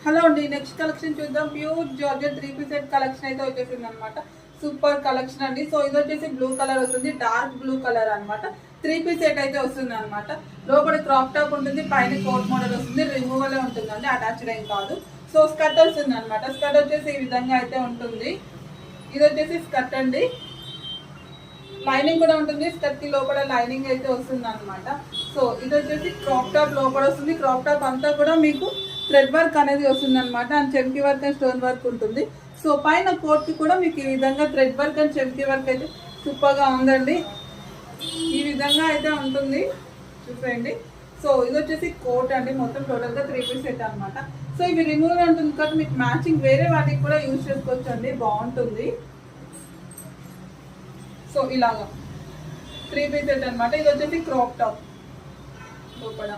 Hello అండి, next collection చూద్దాం. Pure georgette 3 piece set collection అయితే వచ్చేసింది అనమాట. సూపర్ కలెక్షన్ అండి. సో ఇది వచ్చేసి బ్లూ కలర్ వస్తుంది, డార్క్ బ్లూ కలర్ అనమాట. 3 పీస్ సెట్ అయితే వస్తుంది అనమాట. లోపల క్రాప్ టాప్ ఉంటుంది, పైన కోట్ మోడల్ వస్తుంది, రిమూవల్ ఉంటుందండి, అటాచ్డ్ ఏం కాదు. సో స్కర్ట్ వస్తుంది అనమాట. స్కర్ట్ వచ్చేసి ఈ విధంగా అయితే ఉంటుంది. ఇది వచ్చేసి స్కర్ట్ అండి, లైనింగ్ కూడా ఉంటుంది. స్కర్ట్ కి లోపల లైనింగ్ అయితే వస్తుంది అనమాట. సో ఇది వచ్చేసి క్రాప్ టాప్ లోపల వస్తుంది. క్రాప్ టాప్ అంతా కూడా మీకు థ్రెడ్ వర్క్ అనేది వస్తుంది అనమాట. And chamki work and stone work ఉంటుంది. సో పైన కోట్ కి కూడా మీకు ఈ విధంగా thread work and chamki work అయితే సూపర్ గా ఉందండి. ఈ విధంగా అయితే ఉంటుంది, చూసేయండి. సో ఇది వచ్చేసి కోట్ అండి, మొత్తం టోటల్ గా 3 పీస్ సెట్ అనమాట. సో ఇవి రిమూవ్ ఉంటుంది కాబట్టి మీకు మ్యాచింగ్ వేరే వాటికి కూడా యూజ్ చేసుకోవచ్చు అండి, బాగుంటుంది. సో ఇలాగా 3 పీస్ సెట్ అనమాట. ఇది వచ్చేసి క్రాప్ టాప్ లోపల.